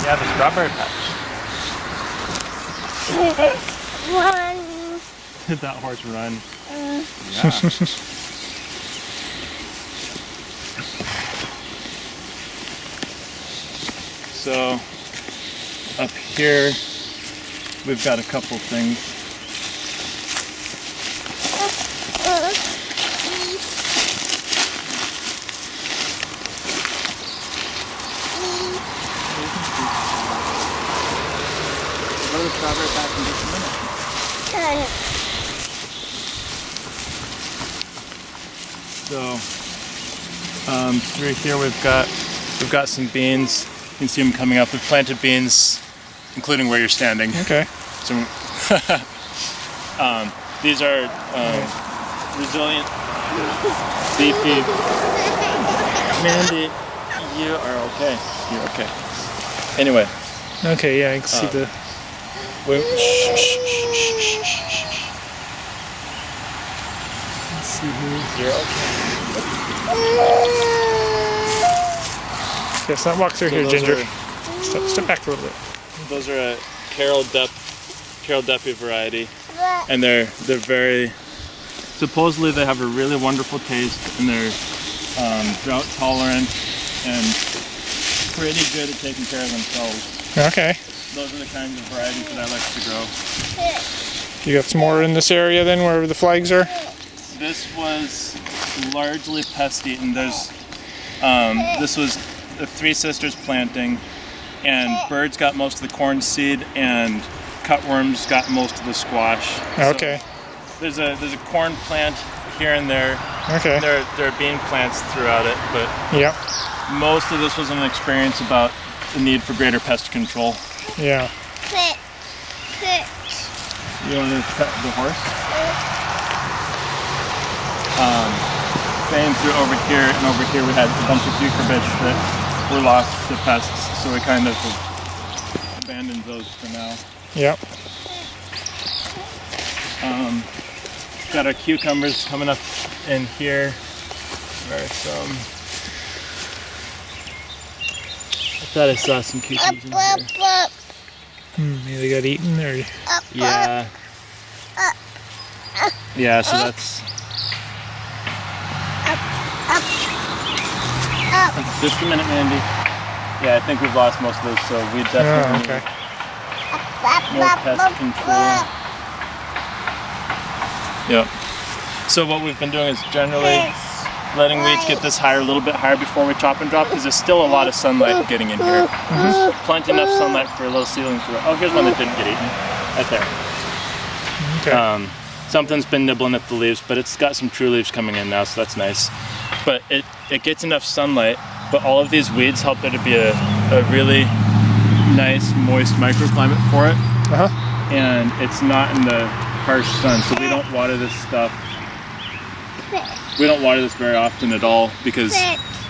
Yeah, the strawberry patch. Run. Did that horse run? Yeah. So up here we've got a couple things. Go to the strawberry patch in just a minute. So through here we've got some beans. You can see them coming up. We've planted beans, including where you're standing. Okay. So, these are resilient, beefy. Mandy, you are okay. You're okay. Anyway. Okay, yeah, I can see the... Let's see here. You're okay. Yes, not walk through here, Ginger. Step back a little bit. Those are a Carol Duffy variety, and they're very. Supposedly they have a really wonderful taste, and they're drought tolerant and pretty good at taking care of themselves. Okay. Those are the kinds of varieties that I like to grow. You got some more in this area then, where the flags are? This was largely pest-eaten. This was the Three Sisters planting, and birds got most of the corn seed, and cutworms got most of the squash. Okay. So there's a corn plant here and there. Okay. There are bean plants throughout it, but yep. Most of this was an experience about the need for greater pest control. Yeah. You want to pet the horse? Same through over here, and over here we had a bunch of cucurbits that were lost to pests, so we kind of abandoned those for now. Yep. Got our cucumbers coming up in here. There are some. I thought I saw some cucumbers in here. Maybe they got eaten or... Yeah. Yeah, so that's... Just a minute, Mandy. Yeah, I think we've lost most of those, so we definitely need more pest control. Yep. So what we've been doing is generally letting weeds get this higher, a little bit higher before we chop and drop, because there's still a lot of sunlight getting in here. There's plenty enough sunlight for a little seedling to... Oh, here's one that didn't get eaten. Right there. Okay. Something's been nibbling at the leaves, but it's got some true leaves coming in now, so that's nice. But it gets enough sunlight, but all of these weeds help there to be a really nice, moist microclimate for it. And it's not in the harsh sun, so we don't water this stuff. We don't water this very often at all because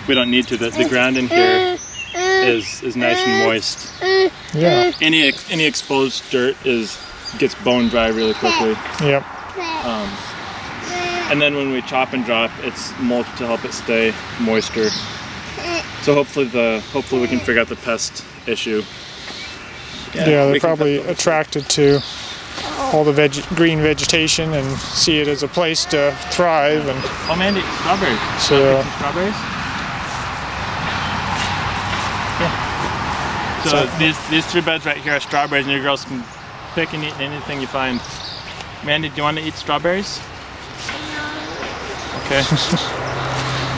we don't need to. The ground in here is nice and moist. Yeah. Any exposed dirt gets bone dry really quickly. Yep. And then when we chop and drop, it's mulch to help it stay moister. So hopefully we can figure out the pest issue. Yeah, they're probably attracted to all the green vegetation and see it as a place to thrive. And oh, Mandy, strawberries. So strawberries. Yeah. So these three beds right here are strawberries, and your girls can pick and eat anything you find. Mandy, do you want to eat strawberries? Okay.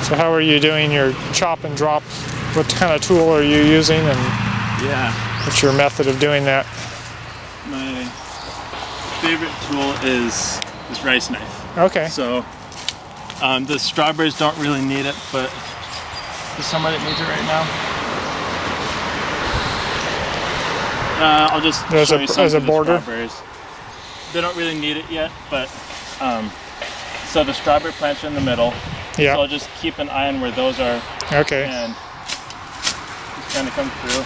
So how are you doing your chop and drop? What kind of tool are you using, and what's your method of doing that? My favorite tool is this rice knife. Okay. So the strawberries don't really need it, but there's somebody that needs it right now. I'll just show you some as a of the border. Strawberries. They don't really need it yet, but so the strawberry plants are in the middle. Yeah. So I'll just keep an eye on where those are. Okay. And just kind of come through.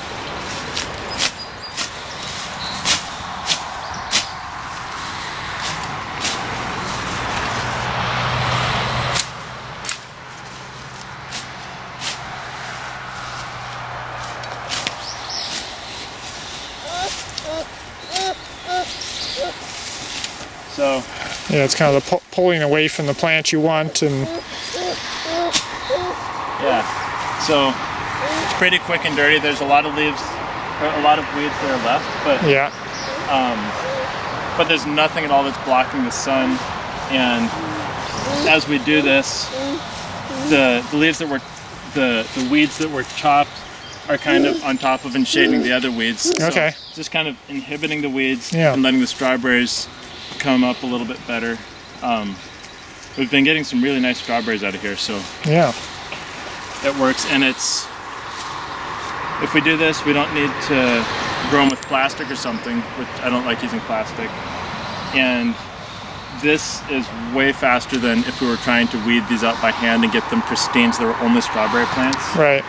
So yeah, it's kind of the pulling away from the plant you want, and yeah, so it's pretty quick and dirty. There's a lot of leaves, or a lot of weeds that are left, but yeah, but there's nothing at all that's blocking the sun. And as we do this, the leaves that were the weeds that were chopped are kind of on top of and shading the other weeds. So okay. just kind of inhibiting the weeds Yeah. and letting the strawberries come up a little bit better. We've been getting some really nice strawberries out of here, so Yeah. it works. And it's, if we do this, we don't need to grow them with plastic or something, which I don't like using plastic. And this is way faster than if we were trying to weed these out by hand and get them pristine so they were only strawberry plants. Right.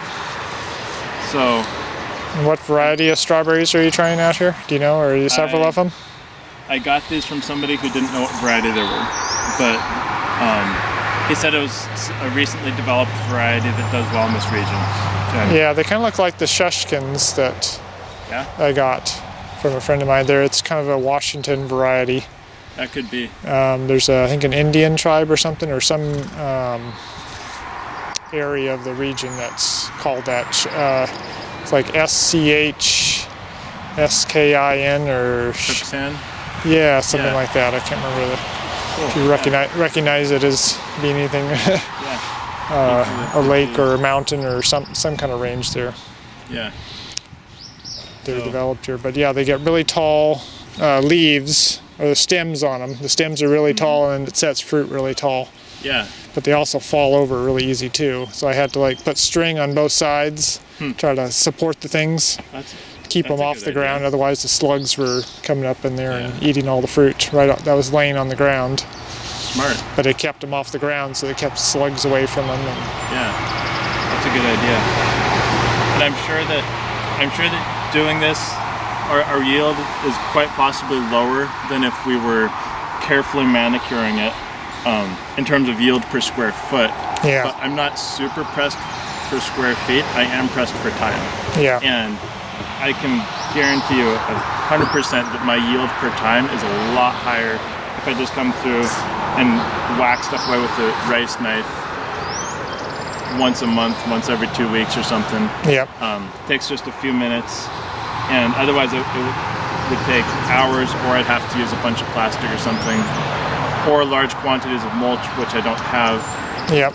So And what variety of strawberries are you trying out here? Do you know, or are you several of them? I got these from somebody who didn't know what variety they were, but he said it was a recently developed variety that does well in this region. Yeah, they kind of look like the Shushkins that Yeah, I got from a friend of mine there. It's kind of a Washington variety. that could be. There's, I think, an Indian tribe or something, or some area of the region that's called that. It's like SCHSKIN or Quicksand. yeah, something Yeah. like that. I can't remember if you Yeah. recognize it as being anything, Yeah. a lake or a mountain or some kind of range there. Yeah. They're So- developed here, but yeah, they get really tall leaves or the stems on them. The stems are really tall, and it sets fruit really tall. Yeah. But they also fall over really easy too. So I had to like put string on both sides, try to support the things, That's keep That's them a off good the ground. idea. Otherwise, the slugs were coming up in there and Yeah. eating all the fruit that was laying on the ground. smart. But it kept them off the ground, so they kept slugs away from them. And Yeah. That's a good idea. And I'm sure that doing this, our yield is quite possibly lower than if we were carefully manicuring it in terms of yield per square foot. yeah, But I'm not super pressed for square feet. I am pressed for time. yeah, And I can guarantee you 100% that my yield per time is a lot higher if I just come through and whack stuff away with a rice knife once a month, once every 2 weeks or something. yeah, Takes just a few minutes, and otherwise it would take hours, or I'd have to use a bunch of plastic or something, or large quantities of mulch, which I don't have. yeah,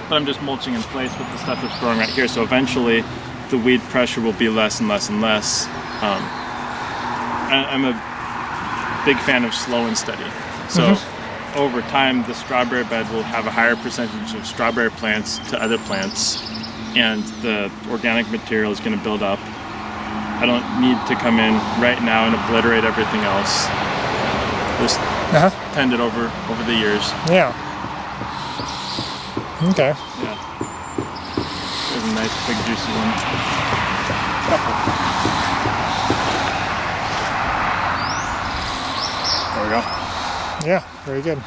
But I'm just mulching in place with the stuff that's growing right here, so eventually the weed pressure will be less and less and less. I'm a big fan of slow and steady. So over time, the strawberry bed will have a higher percentage of strawberry plants to other plants, and the organic material is going to build up. I don't need to come in right now and obliterate everything else. Just tend it over the years. yeah. Okay. Yeah. There's a nice big juicy one. Couple. There we go. Yeah, very good.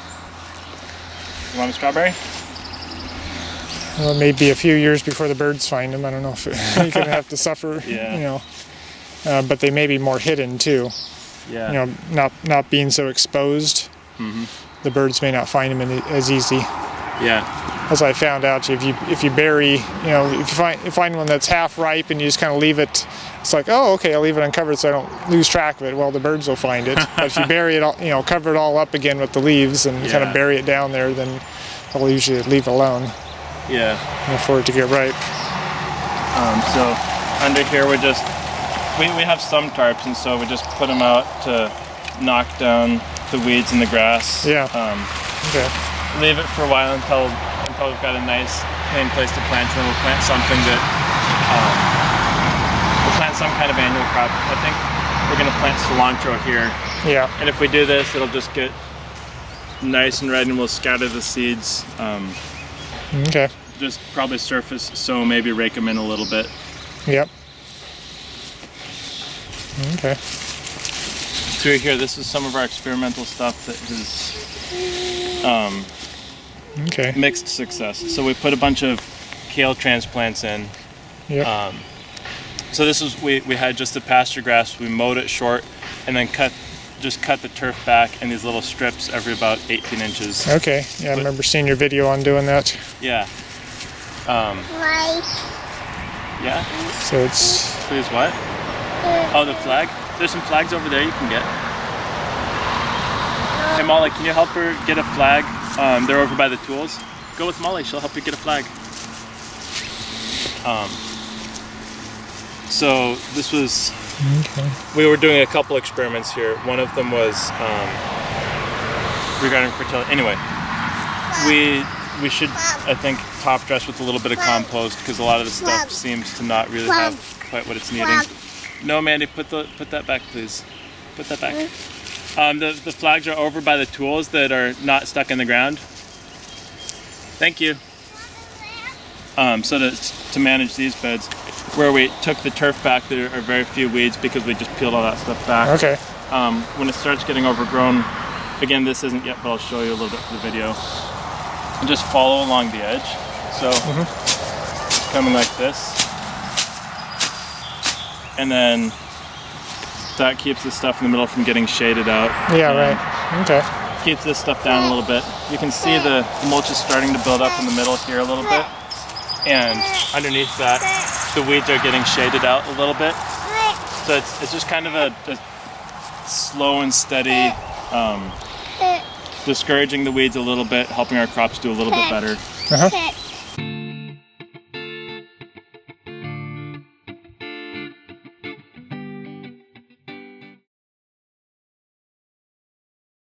You want a strawberry? Well, it may be a few years before the birds find them. I don't know if you're gonna have to suffer. Yeah. You know, but they may be more hidden too. Yeah. You know, not being so exposed. The birds may not find them as easy. Yeah. As I found out, if you bury, you know, if you find one that's half ripe and you just kind of leave it, it's like, oh, okay, I'll leave it uncovered so I don't lose track of it. Well, the birds will find it. But if you bury it, all, you know, cover it all up again with the leaves and kind Yeah. of bury it down there, then they'll usually leave it alone, Yeah. you know, for it to get ripe. So under here we have some tarps, and so we just put them out to knock down the weeds and the grass. Yeah. Okay. Leave it for a while until we've got a nice clean place to plant, and then we'll plant something that we'll plant some kind of annual crop. I think we're gonna plant cilantro here, Yeah. and if we do this, it'll just get nice and red, and we'll scatter the seeds. Okay. Just probably surface sow, maybe rake them in a little bit. Yep. Okay. Through here, this is some of our experimental stuff that has Okay. mixed success. So we put a bunch of kale transplants in. Yep. So this is, we had just the pasture grass, we mowed it short and then cut just cut the turf back in these little strips every about 18 inches. Okay. Yeah, I remember seeing your video on doing that. Yeah. Rice. Yeah. So it's Please what? Oh, the flag? There's some flags over there you can get. Hey Molly, can you help her get a flag? They're over by the tools. Go with Molly, she'll help you get a flag. So this was, we were doing a couple experiments here. One of them was regarding fertility. Anyway, we should, I think, top dress with a little bit of compost because a lot of the stuff seems to not really have quite what it's needing. No, Mandy, put that back, please. Put that back. The flags are over by the tools that are not stuck in the ground. Thank you. So to manage these beds, where we took the turf back, there are very few weeds because we just peeled all that stuff back. okay. When it starts getting overgrown, again, this isn't yet, but I'll show you a little bit for the video. And just follow along the edge. So it's coming like this. And then that keeps the stuff in the middle from getting shaded out. Yeah, And right. Okay. keeps this stuff down a little bit. You can see the mulch is starting to build up in the middle here a little bit. And underneath that, the weeds are getting shaded out a little bit. So it's just kind of a slow and steady, discouraging the weeds a little bit, helping our crops do a little bit better. Uh-huh.